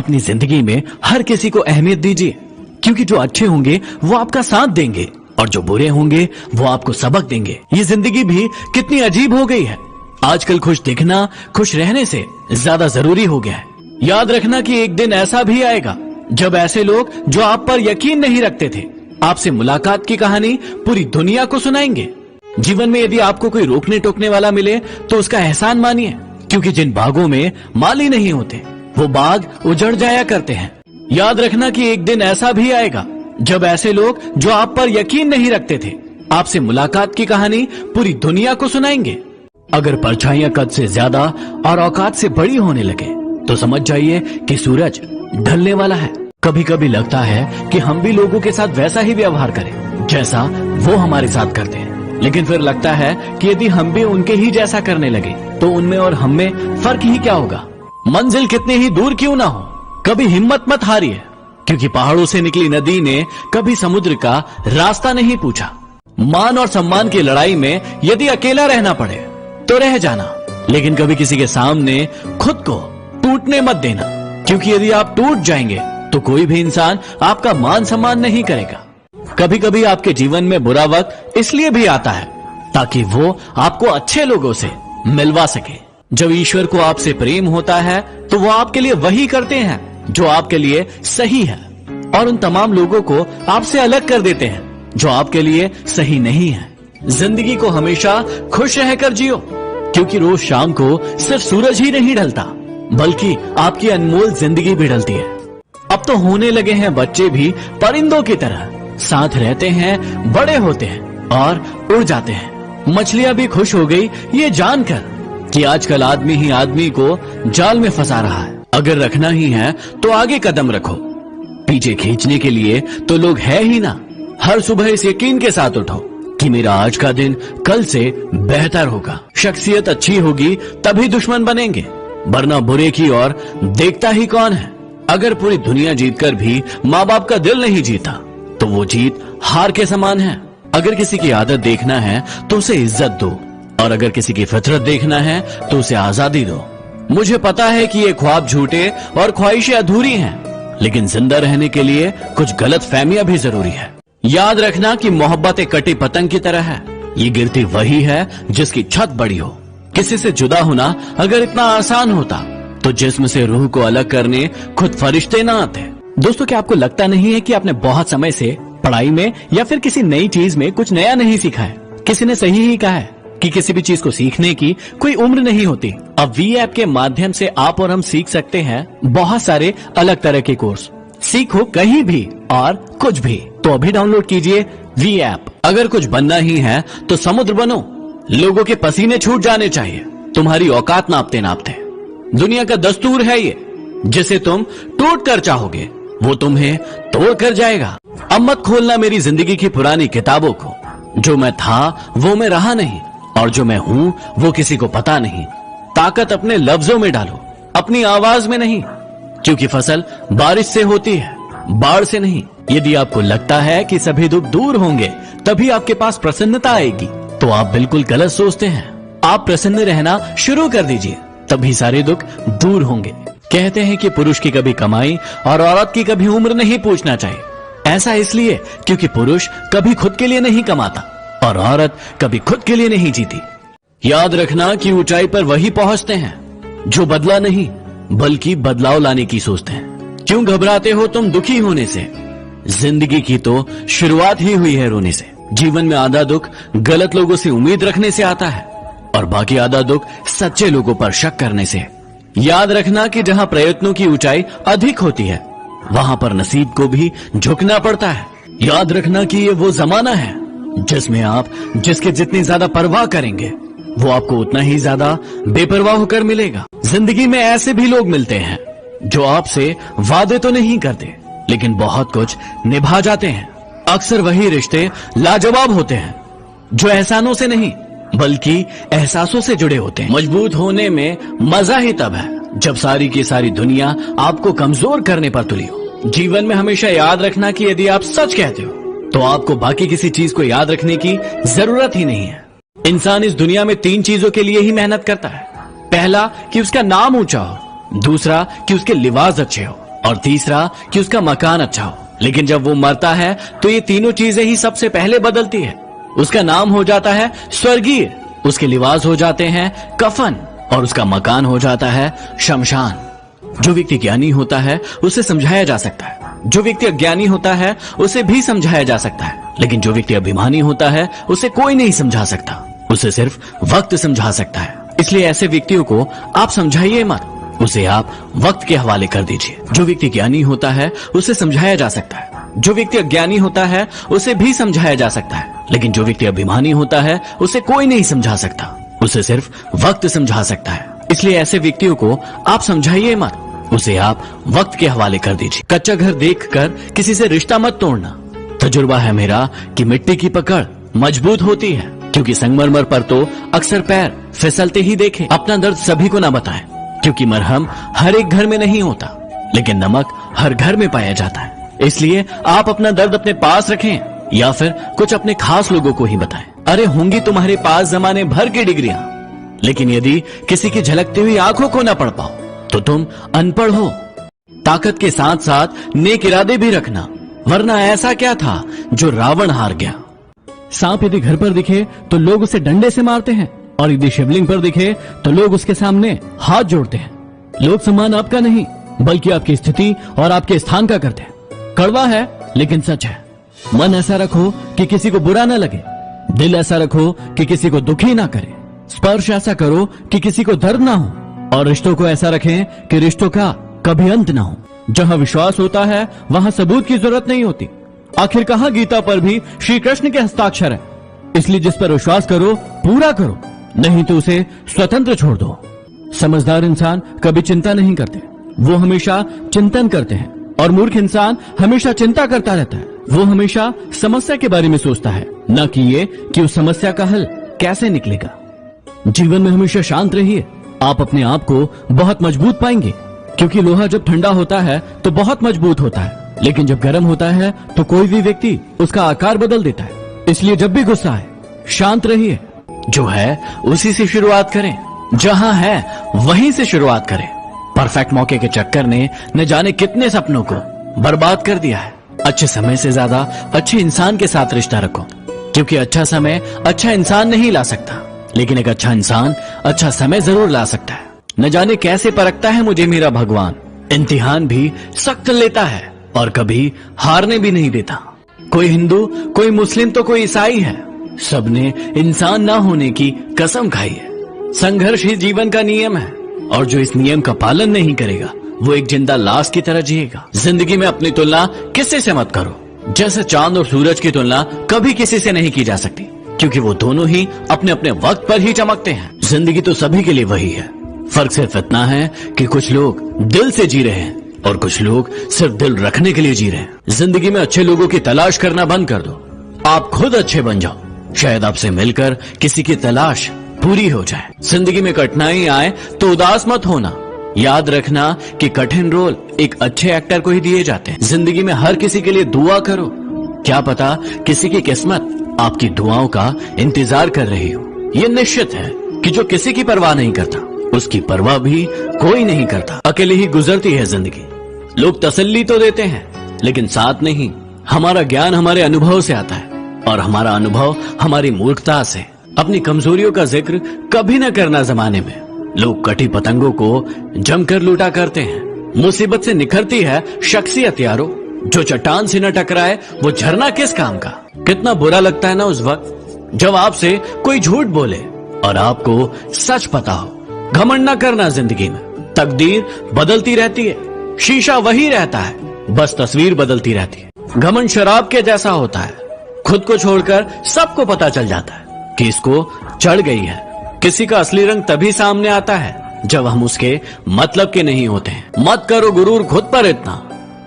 अपनी जिंदगी में हर किसी को अहमियत दीजिए, क्योंकि जो अच्छे होंगे वो आपका साथ देंगे और जो बुरे होंगे वो आपको सबक देंगे। ये जिंदगी भी कितनी अजीब हो गई है। आजकल खुश दिखना खुश रहने से ज्यादा जरूरी हो गया है। याद रखना कि एक दिन ऐसा भी आएगा जब ऐसे लोग जो आप पर यकीन नहीं रखते थे, आपसे मुलाकात की कहानी पूरी दुनिया को सुनाएंगे। जीवन में यदि आपको कोई रोकने टोकने वाला मिले तो उसका एहसान मानिए, क्योंकि जिन बागों में माली नहीं होते वो बाग उजड़ जाया करते हैं। याद रखना कि एक दिन ऐसा भी आएगा जब ऐसे लोग जो आप पर यकीन नहीं रखते थे, आपसे मुलाकात की कहानी पूरी दुनिया को सुनाएंगे। अगर परछाइयां कद से ज्यादा और औकात से बड़ी होने लगे तो समझ जाइए कि सूरज ढलने वाला है। कभी कभी लगता है कि हम भी लोगों के साथ वैसा ही व्यवहार करें जैसा वो हमारे साथ करते हैं, लेकिन फिर लगता है कि यदि हम भी उनके ही जैसा करने लगे तो उनमें और हम में फर्क ही क्या होगा। मंजिल कितनी ही दूर क्यों ना हो, कभी हिम्मत मत हारिए, क्योंकि पहाड़ों से निकली नदी ने कभी समुद्र का रास्ता नहीं पूछा। मान और सम्मान की लड़ाई में यदि अकेला रहना पड़े तो रह जाना, लेकिन कभी किसी के सामने खुद को टूटने मत देना, क्योंकि यदि आप टूट जाएंगे तो कोई भी इंसान आपका मान सम्मान नहीं करेगा। कभी कभी आपके जीवन में बुरा वक्त इसलिए भी आता है ताकि वो आपको अच्छे लोगों से मिलवा सके। जब ईश्वर को आपसे प्रेम होता है तो वो आपके लिए वही करते हैं जो आपके लिए सही है, और उन तमाम लोगों को आपसे अलग कर देते हैं जो आपके लिए सही नहीं है। जिंदगी को हमेशा खुश रहकर जियो, क्योंकि रोज शाम को सिर्फ सूरज ही नहीं ढलता बल्कि आपकी अनमोल जिंदगी भी ढलती है। अब तो होने लगे हैं बच्चे भी परिंदों की तरह, साथ रहते हैं, बड़े होते हैं और उड़ जाते हैं। मछलियां भी खुश हो गई ये जानकर कि आजकल आदमी ही आदमी को जाल में फंसा रहा है। अगर रखना ही है तो आगे कदम रखो, पीछे खींचने के लिए तो लोग है ही ना। हर सुबह इस यकीन के साथ उठो कि मेरा आज का दिन कल से बेहतर होगा। शख्सियत अच्छी होगी तभी दुश्मन बनेंगे, वरना बुरे की ओर देखता ही कौन है। अगर पूरी दुनिया जीतकर भी माँ बाप का दिल नहीं जीता तो वो जीत हार के समान है। अगर किसी की आदत देखना है तो उसे इज्जत दो, और अगर किसी की फितरत देखना है तो उसे आजादी दो। मुझे पता है कि ये ख्वाब झूठे और ख्वाहिशें अधूरी हैं, लेकिन जिंदा रहने के लिए कुछ गलत फहमियां भी जरूरी है। याद रखना कि मोहब्बत एक कटी पतंग की तरह है, ये गिरती वही है जिसकी छत बड़ी हो। किसी से जुदा होना अगर इतना आसान होता तो जिस्म से रूह को अलग करने खुद फरिश्ते ना आते। दोस्तों, क्या आपको लगता नहीं है कि आपने बहुत समय से पढ़ाई में या फिर किसी नई चीज में कुछ नया नहीं सीखा है? किसी ने सही ही कहा है कि किसी भी चीज को सीखने की कोई उम्र नहीं होती। अब वी ऐप के माध्यम से आप और हम सीख सकते हैं बहुत सारे अलग तरह के कोर्स। सीखो कहीं भी और कुछ भी, तो अभी डाउनलोड कीजिए वी ऐप। अगर कुछ बनना ही है तो समुद्र बनो, लोगों के पसीने छूट जाने चाहिए तुम्हारी औकात नापते नापते। दुनिया का दस्तूर है ये, जिसे तुम टूट कर चाहोगे वो तुम्हें तोड़ कर जाएगा। अब मत खोलना मेरी जिंदगी की पुरानी किताबों को, जो मैं था वो मैं रहा नहीं, और जो मैं हूं वो किसी को पता नहीं। ताकत अपने लफ्जों में डालो, अपनी आवाज में नहीं, क्योंकि फसल बारिश से होती है, बाढ़ से नहीं। यदि आपको लगता है कि सभी दुख दूर होंगे तभी आपके पास प्रसन्नता आएगी तो आप बिल्कुल गलत सोचते हैं। आप प्रसन्न रहना शुरू कर दीजिए, तभी सारे दुख दूर होंगे। कहते हैं कि पुरुष की कभी कमाई और औरत की कभी उम्र नहीं पूछना चाहिए। ऐसा इसलिए क्योंकि पुरुष कभी खुद के लिए नहीं कमाता और औरत कभी खुद के लिए नहीं जीती। याद रखना कि ऊंचाई पर वही पहुंचते हैं जो बदला नहीं बल्कि बदलाव लाने की सोचते हैं। क्यों घबराते हो तुम दुखी होने से? जिंदगी की तो शुरुआत ही हुई है रोने से। जीवन में आधा दुख गलत लोगों से उम्मीद रखने से आता है और बाकी आधा दुख सच्चे लोगों पर शक करने से। याद रखना कि जहां प्रयत्नों की ऊंचाई अधिक होती है वहां पर नसीब को भी झुकना पड़ता है। याद रखना कि ये वो जमाना है जिसमें आप जिसके जितनी ज्यादा परवाह करेंगे वो आपको उतना ही ज्यादा बेपरवाह होकर मिलेगा। जिंदगी में ऐसे भी लोग मिलते हैं जो आपसे वादे तो नहीं करते लेकिन बहुत कुछ निभा जाते हैं। अक्सर वही रिश्ते लाजवाब होते हैं जो एहसानों से नहीं बल्कि एहसासों से जुड़े होते हैं। मजबूत होने में मजा ही तब है जब सारी की सारी दुनिया आपको कमजोर करने पर तुली हो। जीवन में हमेशा याद रखना कि यदि आप सच कहते हो तो आपको बाकी किसी चीज को याद रखने की जरूरत ही नहीं है। इंसान इस दुनिया में 3 चीजों के लिए ही मेहनत करता है। पहला कि उसका नाम ऊंचा हो, दूसरा कि उसके लिबास अच्छे हो, और तीसरा कि उसका मकान अच्छा हो। लेकिन जब वो मरता है तो ये तीनों चीजें ही सबसे पहले बदलती है। उसका नाम हो जाता है स्वर्गीय, उसके लिबास हो जाते हैं कफन और उसका मकान हो जाता है शमशान। जो व्यक्ति ज्ञानी होता है उसे समझाया जा सकता है, जो व्यक्ति अज्ञानी होता है उसे भी समझाया जा सकता है, लेकिन जो व्यक्ति अभिमानी होता है उसे कोई नहीं समझा सकता, उसे सिर्फ वक्त समझा सकता है। इसलिए ऐसे व्यक्तियों को आप समझाइए मत, उसे आप वक्त के हवाले कर दीजिए। जो व्यक्ति ज्ञानी होता है उसे समझाया जा सकता है, जो व्यक्ति अज्ञानी होता है उसे भी समझाया जा सकता है, लेकिन जो व्यक्ति अभिमानी होता है उसे कोई नहीं समझा सकता, उसे सिर्फ वक्त समझा सकता है। इसलिए ऐसे व्यक्तियों को आप समझाइए मत, उसे आप वक्त के हवाले कर दीजिए। कच्चा घर देखकर किसी से रिश्ता मत तोड़ना। तजुर्बा है मेरा कि मिट्टी की पकड़ मजबूत होती है, क्योंकि संगमरमर पर तो अक्सर पैर फिसलते ही देखे। अपना दर्द सभी को ना बताएं, क्योंकि मरहम हर एक घर में नहीं होता, लेकिन नमक हर घर में पाया जाता है। इसलिए आप अपना दर्द अपने पास रखें या फिर कुछ अपने खास लोगों को ही बताएं। अरे होंगी तुम्हारे पास जमाने भर की डिग्रियां, लेकिन यदि किसी की झलकती हुई आंखों को ना पढ़ पाओ तो तुम अनपढ़ हो। ताकत के साथ साथ नेक इरादे भी रखना, वरना ऐसा क्या था जो रावण हार गया। सांप यदि घर पर दिखे तो लोग उसे डंडे से मारते हैं, और यदि शिवलिंग पर दिखे तो लोग उसके सामने हाथ जोड़ते हैं। लोग सम्मान आपका नहीं बल्कि आपकी स्थिति और आपके स्थान का करते हैं। कड़वा है लेकिन सच है। मन ऐसा रखो कि किसी को बुरा ना लगे, दिल ऐसा रखो कि किसी को दुखी ना करे, स्पर्श ऐसा करो कि किसी को दर्द ना हो, और रिश्तों को ऐसा रखें कि रिश्तों का कभी अंत ना हो। जहां विश्वास होता है वहां सबूत की जरूरत नहीं होती। आखिर कहा गीता पर भी श्री कृष्ण के हस्ताक्षर है। इसलिए जिस पर विश्वास करो पूरा करो, नहीं तो उसे स्वतंत्र छोड़ दो। समझदार इंसान कभी चिंता नहीं करते, वो हमेशा चिंतन करते हैं, और मूर्ख इंसान हमेशा चिंता करता रहता है। वो हमेशा समस्या के बारे में सोचता है, न कि ये कि उस समस्या का हल कैसे निकलेगा। जीवन में हमेशा शांत रहिए, आप अपने आप को बहुत मजबूत पाएंगे, क्योंकि लोहा जब ठंडा होता है तो बहुत मजबूत होता है, लेकिन जब गर्म होता है तो कोई भी व्यक्ति उसका आकार बदल देता है। इसलिए जब भी गुस्सा आए शांत रहिए, जो है उसी से शुरुआत करें, जहां है वहीं से शुरुआत करें। परफेक्ट मौके के चक्कर ने न जाने कितने सपनों को बर्बाद कर दिया है। अच्छे समय से ज्यादा अच्छे इंसान के साथ रिश्ता रखो, क्योंकि अच्छा समय अच्छा इंसान नहीं ला सकता, लेकिन एक अच्छा इंसान अच्छा समय जरूर ला सकता है। न जाने कैसे परखता है मुझे मेरा भगवान, इम्तिहान भी सख्त लेता है और कभी हारने भी नहीं देता। कोई हिंदू, कोई मुस्लिम तो कोई ईसाई है, सबने इंसान ना होने की कसम खाई है। संघर्ष ही जीवन का नियम है, और जो इस नियम का पालन नहीं करेगा वो एक जिंदा लाश की तरह जिएगा। जिंदगी में अपनी तुलना किसी से मत करो। जैसे चांद और सूरज की तुलना कभी किसी से नहीं की जा सकती, क्योंकि वो दोनों ही अपने अपने वक्त पर ही चमकते हैं। जिंदगी तो सभी के लिए वही है, फर्क सिर्फ इतना है कि कुछ लोग दिल से जी रहे हैं और कुछ लोग सिर्फ दिल रखने के लिए जी रहे हैं। जिंदगी में अच्छे लोगों की तलाश करना बंद कर दो, आप खुद अच्छे बन जाओ। शायद आपसे मिलकर किसी की तलाश पूरी हो जाए। जिंदगी में कठिनाई आए तो उदास मत होना, याद रखना कि कठिन रोल एक अच्छे एक्टर को ही दिए जाते हैं। जिंदगी में हर किसी के लिए दुआ करो, क्या पता किसी की किस्मत आपकी दुआओं का इंतजार कर रही हो। ये निश्चित है कि जो किसी की परवाह नहीं करता उसकी परवाह भी कोई नहीं करता। अकेले ही गुजरती है जिंदगी। लोग तसल्ली तो देते हैं लेकिन साथ नहीं। हमारा ज्ञान हमारे अनुभव से आता है, और हमारा अनुभव हमारी मूर्खता से। अपनी कमजोरियों का जिक्र कभी न करना। जमाने में लोग कटी पतंगों को जमकर लूटा करते हैं। मुसीबत से निखरती है शख्सियत यारो, जो चट्टान से न टकराए वो झरना किस काम का। कितना बुरा लगता है ना उस वक्त जब आपसे कोई झूठ बोले और आपको सच पता हो। घमंड न करना जिंदगी में, तकदीर बदलती रहती है, शीशा वही रहता है, बस तस्वीर बदलती रहती है। घमंड शराब के जैसा होता है, खुद को छोड़कर सबको पता चल जाता है कि इसको चढ़ गई है। किसी का असली रंग तभी सामने आता है जब हम उसके मतलब के नहीं होते हैं। मत करो गुरूर खुद पर इतना,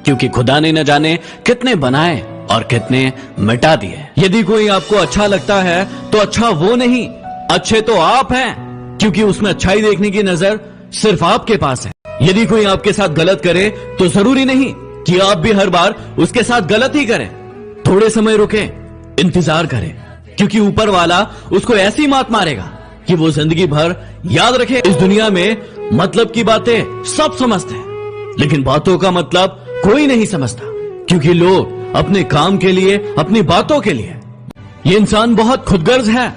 क्योंकि खुदा ने न जाने कितने बनाए और कितने मिटा दिए। यदि कोई आपको अच्छा लगता है तो अच्छा वो नहीं, अच्छे तो आप हैं, क्योंकि उसमें अच्छाई देखने की नजर सिर्फ आपके पास है। यदि कोई आपके साथ गलत करे तो जरूरी नहीं कि आप भी हर बार उसके साथ गलत ही करें। थोड़े समय रुके, इंतजार करें, क्योंकि ऊपर वाला उसको ऐसी मात मारेगा कि वो जिंदगी भर याद रखे। इस दुनिया में मतलब की बातें सब समझते हैं, लेकिन बातों का मतलब कोई नहीं समझता, क्योंकि लोग अपने काम के लिए, अपनी बातों के लिए, ये इंसान बहुत खुदगर्ज है।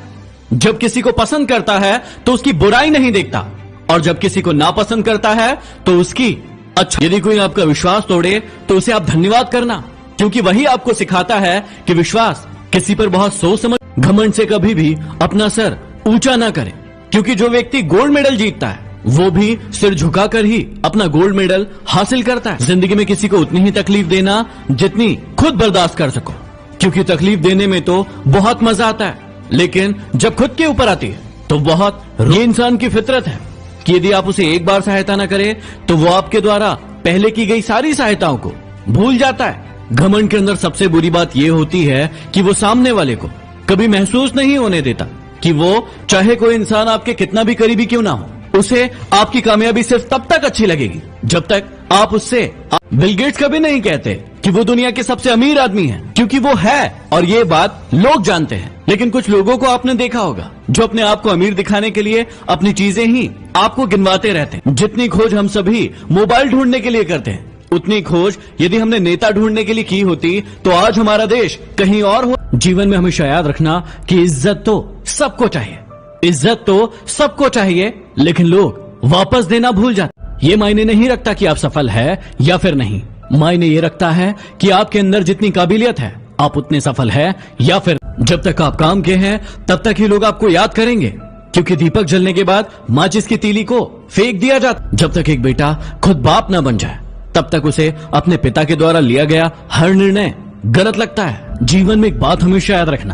जब किसी को पसंद करता है तो उसकी बुराई नहीं देखता, और जब किसी को नापसंद करता है तो उसकी अच्छा। यदि कोई आपका विश्वास तोड़े तो उसे आप धन्यवाद करना, क्योंकि वही आपको सिखाता है कि विश्वास किसी पर बहुत सोच समझ। घमंड से कभी भी अपना सर ऊंचा ना करें, क्योंकि जो व्यक्ति गोल्ड मेडल जीतता है वो भी सिर झुकाकर ही अपना गोल्ड मेडल हासिल करता है। जिंदगी में किसी को उतनी ही तकलीफ देना जितनी खुद बर्दाश्त कर सको, क्योंकि तकलीफ देने में तो बहुत मजा आता है, लेकिन जब खुद के ऊपर आती है तो बहुत। ये इंसान की फितरत है कि यदि आप उसे एक बार सहायता न करें तो वो आपके द्वारा पहले की गई सारी सहायताओं को भूल जाता है। घमंड के अंदर सबसे बुरी बात यह होती है कि वो सामने वाले को कभी महसूस नहीं होने देता कि वो, चाहे कोई इंसान आपके कितना भी करीबी क्यों ना हो, उसे आपकी कामयाबी सिर्फ तब तक अच्छी लगेगी जब तक आप उससे। बिल गेट्स कभी नहीं कहते कि वो दुनिया के सबसे अमीर आदमी है, क्योंकि वो है, और ये बात लोग जानते हैं। लेकिन कुछ लोगों को आपने देखा होगा जो अपने आप को अमीर दिखाने के लिए अपनी चीजें ही आपको गिनवाते रहते हैं। जितनी खोज हम सभी मोबाइल ढूंढने के लिए करते हैं, उतनी खोज यदि हमने नेता ढूंढने के लिए की होती तो आज हमारा देश कहीं और हो। जीवन में हमेशा याद रखना कि इज्जत तो सबको चाहिए, इज्जत तो सबको चाहिए, लेकिन लोग वापस देना भूल जाते। ये मायने नहीं रखता कि आप सफल है या फिर नहीं, मायने ये रखता है कि आपके अंदर जितनी काबिलियत है आप उतने सफल है या फिर। जब तक आप काम के हैं तब तक ही लोग आपको याद करेंगे, क्योंकि दीपक जलने के बाद माचिस की तीली को फेंक दिया जाता। जब तक एक बेटा खुद बाप ना बन जाए तब तक उसे अपने पिता के द्वारा लिया गया हर निर्णय गलत लगता है। जीवन में एक बात हमेशा याद रखना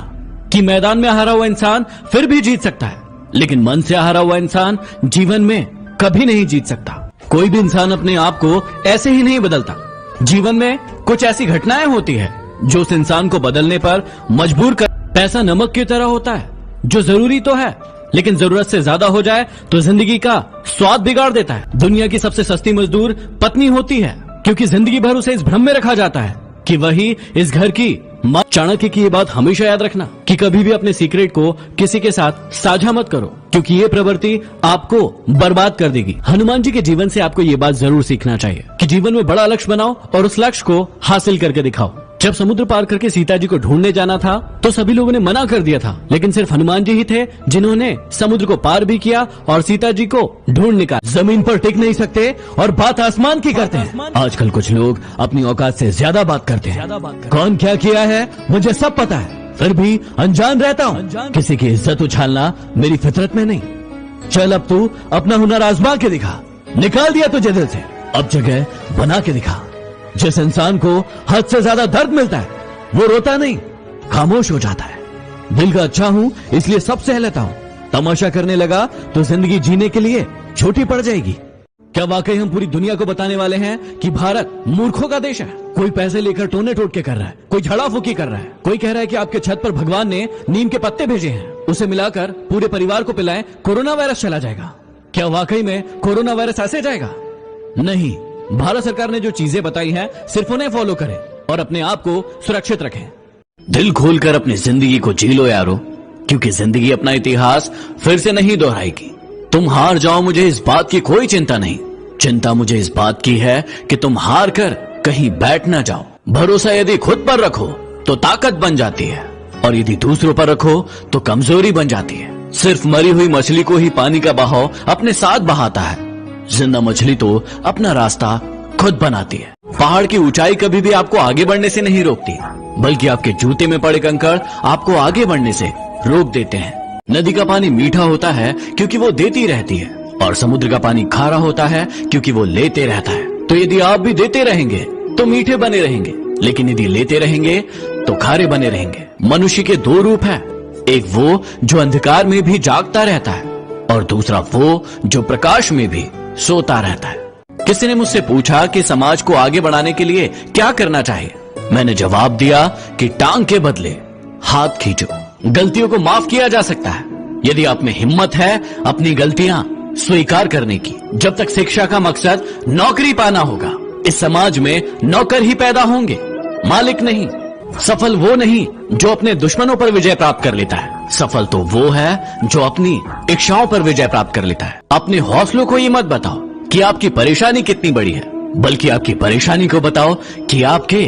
कि मैदान में हारा हुआ इंसान फिर भी जीत सकता है, लेकिन मन से हारा हुआ इंसान जीवन में कभी नहीं जीत सकता। कोई भी इंसान अपने आप को ऐसे ही नहीं बदलता। जीवन में कुछ ऐसी घटनाएं होती है जो उस इंसान को बदलने पर मजबूर कर। पैसा नमक की तरह होता है जो जरूरी तो है, लेकिन जरूरत से ज्यादा हो जाए तो जिंदगी का स्वाद बिगाड़ देता है। दुनिया की सबसे सस्ती मजदूर पत्नी होती है, क्योंकि जिंदगी भर उसे इस भ्रम में रखा जाता है कि वही इस घर की मां। चाणक्य की ये बात हमेशा याद रखना कि कभी भी अपने सीक्रेट को किसी के साथ साझा मत करो, क्योंकि ये प्रवृत्ति आपको बर्बाद कर देगी। हनुमान जी के जीवन से आपको ये बात जरूर सीखना चाहिए कि जीवन में बड़ा लक्ष्य बनाओ और उस लक्ष्य को हासिल करके दिखाओ। जब समुद्र पार करके सीता जी को ढूंढने जाना था तो सभी लोगों ने मना कर दिया था, लेकिन सिर्फ हनुमान जी ही थे जिन्होंने समुद्र को पार भी किया और सीता जी को ढूंढ निकाला। जमीन पर टिक नहीं सकते और बात आसमान की करते हैं। आजकल कुछ लोग अपनी औकात से ज्यादा बात करते हैं। कौन क्या किया है मुझे सब पता है, फिर भी अनजान रहता हूँ। किसी की इज्जत उछालना मेरी फितरत में नहीं। चल अब तू अपना हुनर आजमा के दिखा। निकाल दिया तुझे दिल से, अब जगह बना के दिखा। जिस इंसान को हद से ज्यादा दर्द मिलता है वो रोता नहीं, खामोश हो जाता है। दिल का अच्छा हूं इसलिए सब सह लेता हूं। तमाशा करने लगा तो जिंदगी जीने के लिए छोटी पड़ जाएगी। क्या वाकई हम पूरी दुनिया को बताने वाले हैं कि भारत मूर्खों का देश है? कोई पैसे लेकर टोने टोट के कर रहा है, कोई झड़ा फूकी कर रहा है, कोई कह रहा है कि आपके छत पर भगवान ने नीम के पत्ते भेजे हैं, उसे मिलाकर पूरे परिवार को पिलाएं, कोरोना वायरस चला जाएगा। क्या वाकई में कोरोना वायरस ऐसे जाएगा? नहीं। भारत सरकार ने जो चीजें बताई हैं सिर्फ उन्हें फॉलो करें और अपने आप को सुरक्षित रखें। दिल खोलकर अपनी जिंदगी को जी लो यारो, क्योंकि जिंदगी अपना इतिहास फिर से नहीं दोहराएगी। तुम हार जाओ मुझे इस बात की कोई चिंता नहीं, चिंता मुझे इस बात की है कि तुम हार कर कहीं बैठ ना जाओ। भरोसा यदि खुद पर रखो तो ताकत बन जाती है, और यदि दूसरों पर रखो तो कमजोरी बन जाती है। सिर्फ मरी हुई मछली को ही पानी का बहाव अपने साथ बहाता है, जिंदा मछली तो अपना रास्ता खुद बनाती है। पहाड़ की ऊंचाई कभी भी आपको आगे बढ़ने से नहीं रोकती, बल्कि आपके जूते में पड़े कंकड़ आपको आगे बढ़ने से रोक देते हैं। नदी का पानी मीठा होता है क्योंकि वो देती रहती है, और समुद्र का पानी खारा होता है क्योंकि वो लेते रहता है। तो यदि आप भी देते रहेंगे तो मीठे बने रहेंगे, लेकिन यदि लेते रहेंगे तो खारे बने रहेंगे। मनुष्य के दो रूप है, एक वो जो अंधकार में भी जागता रहता है और दूसरा वो जो प्रकाश में भी सोता रहता है। किसी ने मुझसे पूछा कि समाज को आगे बढ़ाने के लिए क्या करना चाहिए। मैंने जवाब दिया कि टांग के बदले हाथ खींचो। गलतियों को माफ किया जा सकता है यदि आप में हिम्मत है अपनी गलतियां स्वीकार करने की। जब तक शिक्षा का मकसद नौकरी पाना होगा, इस समाज में नौकर ही पैदा होंगे, मालिक नहीं। सफल वो नहीं जो अपने दुश्मनों पर विजय प्राप्त कर लेता है, सफल तो वो है जो अपनी इच्छाओं पर विजय प्राप्त कर लेता है। अपने हौसलों को ये मत बताओ कि आपकी परेशानी कितनी बड़ी है, बल्कि आपकी परेशानी को बताओ कि आपके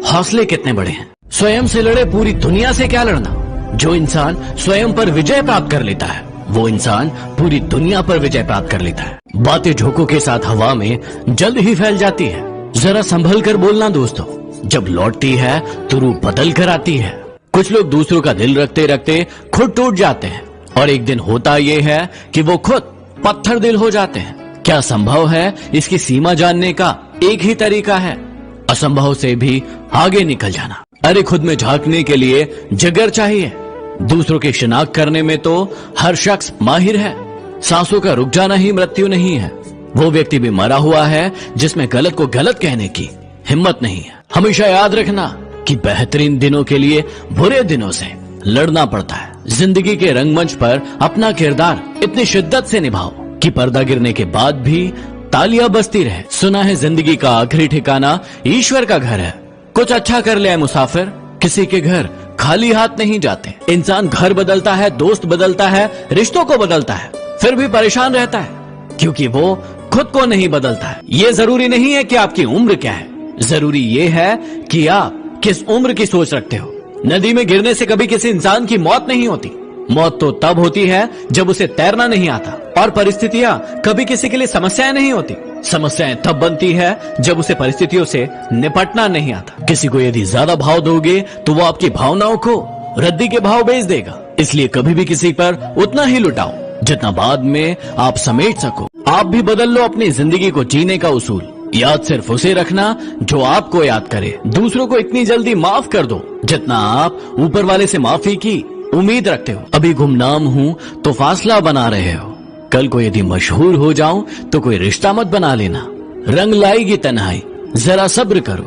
हौसले कितने बड़े हैं। स्वयं से लड़े पूरी दुनिया से क्या लड़ना। जो इंसान स्वयं पर विजय प्राप्त कर लेता है वो इंसान पूरी दुनिया पर विजय प्राप्त कर लेता है। बातें झोंकों के साथ हवा में जल्द ही फैल जाती है। जरा संभल कर बोलना दोस्तों, जब लौटती है तो रूप बदल कर आती है। कुछ लोग दूसरों का दिल रखते रखते खुद टूट जाते हैं और एक दिन होता ये है कि वो खुद पत्थर दिल हो जाते हैं। क्या संभव है? इसकी सीमा जानने का एक ही तरीका है, असंभव से भी आगे निकल जाना। अरे खुद में झांकने के लिए जिगर चाहिए। दूसरों की शिनाख्त करने में तो हर शख्स माहिर है। सांसों का रुक जाना ही मृत्यु नहीं है। वो व्यक्ति भी मरा हुआ है जिसमें गलत को गलत कहने की हिम्मत नहीं है। हमेशा याद रखना कि बेहतरीन दिनों के लिए बुरे दिनों से लड़ना पड़ता है। जिंदगी के रंगमंच पर अपना किरदार इतनी शिद्दत से निभाओ कि पर्दा गिरने के बाद भी तालियां बजती रहे। सुना है जिंदगी का आखिरी ठिकाना ईश्वर का घर है। कुछ अच्छा कर ले मुसाफिर, किसी के घर खाली हाथ नहीं जाते। इंसान घर बदलता है, दोस्त बदलता है, रिश्तों को बदलता है, फिर भी परेशान रहता है क्योंकि वो खुद को नहीं बदलता है। ये जरूरी नहीं है कि आपकी उम्र क्या है, जरूरी ये है कि आप किस उम्र की सोच रखते हो। नदी में गिरने से कभी किसी इंसान की मौत नहीं होती। मौत तो तब होती है जब उसे तैरना नहीं आता। और परिस्थितियां कभी किसी के लिए समस्याएं नहीं होती। समस्याएं तब बनती है जब उसे परिस्थितियों से निपटना नहीं आता। किसी को यदि ज्यादा भाव दोगे तो वो आपकी भावनाओं को रद्दी के भाव बेच देगा। इसलिए कभी भी किसी पर उतना ही लुटाओ जितना बाद में आप समेट सको। आप भी बदल लो अपनी जिंदगी को जीने का उसूल। याद सिर्फ उसे रखना जो आपको याद करे। दूसरों को इतनी जल्दी माफ कर दो जितना आप ऊपर वाले से माफी की उम्मीद रखते हो। अभी गुमनाम हूँ तो फासला बना रहे हो, कल को यदि मशहूर हो जाऊं तो कोई रिश्ता मत बना लेना। रंग लाएगी तन्हाई, जरा सब्र करो,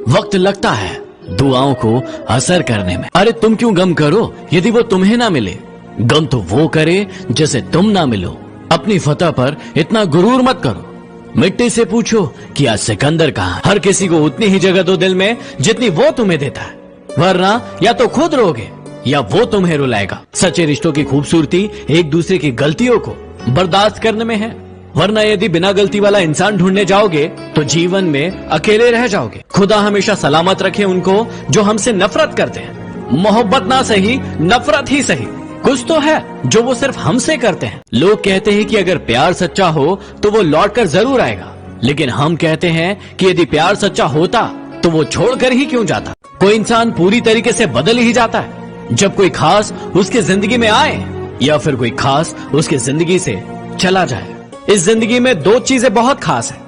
वक्त लगता है दुआओं को असर करने में। अरे तुम क्यों गम करो यदि वो तुम्हें ना मिले। गम तो वो करे जैसे तुम ना मिलो। अपनी फतह पर इतना गुरूर मत करो। मिट्टी से पूछो कि आज सिकंदर कहाँ। हर किसी को उतनी ही जगह दो दिल में जितनी वो तुम्हें देता है, वरना या तो खुद रोगे या वो तुम्हें रुलाएगा। सच्चे रिश्तों की खूबसूरती एक दूसरे की गलतियों को बर्दाश्त करने में है, वरना यदि बिना गलती वाला इंसान ढूंढने जाओगे तो जीवन में अकेले रह जाओगे। खुदा हमेशा सलामत रखे उनको जो हमसे नफरत करते हैं। मोहब्बत ना सही, नफरत ही सही, कुछ तो है जो वो सिर्फ हमसे करते हैं। लोग कहते हैं कि अगर प्यार सच्चा हो तो वो लौट कर जरूर आएगा, लेकिन हम कहते हैं कि यदि प्यार सच्चा होता तो वो छोड़कर ही क्यों जाता। कोई इंसान पूरी तरीके से बदल ही जाता है जब कोई खास उसकी जिंदगी में आए या फिर कोई खास उसकी जिंदगी से चला जाए। इस जिंदगी में दो चीजें बहुत खास है,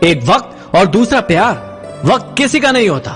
एक वक्त और दूसरा प्यार। वक्त किसी का नहीं होता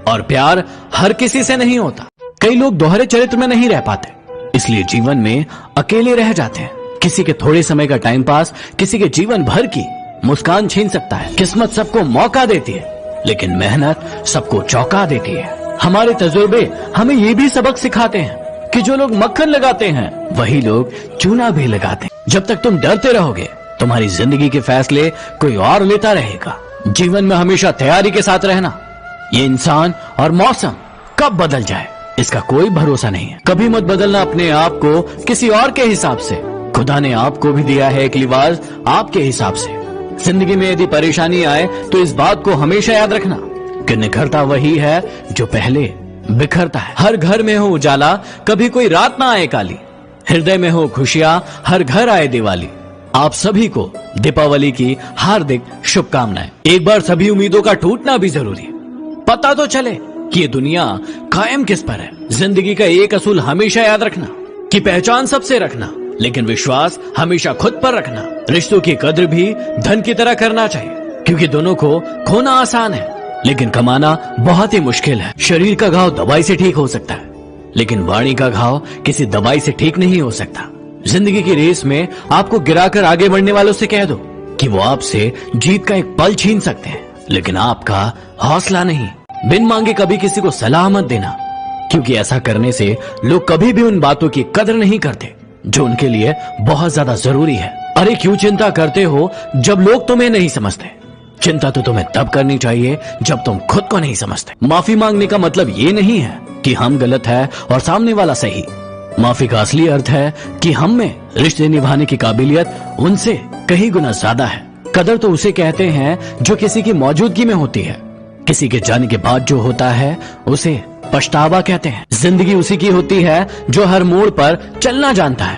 और प्यार हर किसी से नहीं होता। कई लोग दोहरे चरित्र में नहीं रह पाते, इसलिए जीवन में अकेले रह जाते हैं। किसी के थोड़े समय का टाइम पास किसी के जीवन भर की मुस्कान छीन सकता है। किस्मत सबको मौका देती है लेकिन मेहनत सबको चौंका देती है। हमारे तजुर्बे हमें ये भी सबक सिखाते हैं कि जो लोग मक्खन लगाते हैं वही लोग चूना भी लगाते हैं। जब तक तुम डरते रहोगे तुम्हारी जिंदगी के फैसले कोई और लेता रहेगा। जीवन में हमेशा तैयारी के साथ रहना। ये इंसान और मौसम कब बदल जाए इसका कोई भरोसा नहीं है। कभी मत बदलना अपने आप को किसी और के हिसाब से। खुदा ने आपको भी दिया है एक लिबास आपके हिसाब से। जिंदगी में यदि परेशानी आए तो इस बात को हमेशा याद रखना कि निखरता वही है जो पहले बिखरता है। हर घर में हो उजाला, कभी कोई रात ना आए काली। हृदय में हो खुशियां, हर घर आए दिवाली। आप सभी को दीपावली की हार्दिक शुभकामनाएं। एक बार सभी उम्मीदों का टूटना भी जरूरी है। पता तो चले कि ये दुनिया कायम किस पर है। जिंदगी का एक असूल हमेशा याद रखना कि पहचान सबसे रखना लेकिन विश्वास हमेशा खुद पर रखना। रिश्तों की कद्र भी धन की तरह करना चाहिए क्योंकि दोनों को खोना आसान है लेकिन कमाना बहुत ही मुश्किल है। शरीर का घाव दवाई से ठीक हो सकता है लेकिन वाणी का घाव किसी दवाई से ठीक नहीं हो सकता। जिंदगी की रेस में आपको गिराकर आगे बढ़ने वालों से कह दो कि वो आपसे जीत का एक पल छीन सकते हैं लेकिन आपका हौसला नहीं। बिन मांगे कभी किसी को सलाह मत देना क्योंकि ऐसा करने से लोग कभी भी उन बातों की कदर नहीं करते जो उनके लिए बहुत ज्यादा जरूरी है। अरे क्यों चिंता करते हो जब लोग तुम्हें नहीं समझते। चिंता तो तुम्हें तब करनी चाहिए जब तुम खुद को नहीं समझते। माफी मांगने का मतलब ये नहीं है कि हम गलत है और सामने वाला सही। माफी का असली अर्थ है कि हम में रिश्ते निभाने की काबिलियत उनसे कहीं गुना ज्यादा है। कदर तो उसे कहते हैं जो किसी की मौजूदगी में होती है। किसी के जाने के बाद जो होता है उसे पछतावा कहते हैं। जिंदगी उसी की होती है जो हर मोड़ पर चलना जानता है।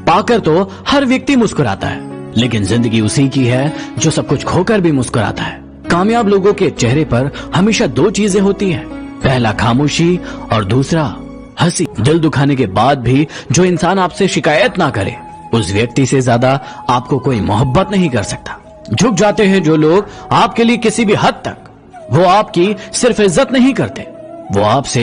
पाकर तो हर व्यक्ति मुस्कुराता है, लेकिन जिंदगी उसी की है जो सब कुछ खोकर भी मुस्कुराता है। कामयाब लोगों के चेहरे पर हमेशा दो चीजें होती हैं, पहला खामोशी और दूसरा हंसी। दिल दुखाने के बाद भी जो इंसान आपसे शिकायत ना करे, उस व्यक्ति से ज्यादा आपको कोई मोहब्बत नहीं कर सकता। झुक जाते हैं जो लोग आपके लिए किसी भी हद तक, वो आपकी सिर्फ इज्जत नहीं करते, वो आपसे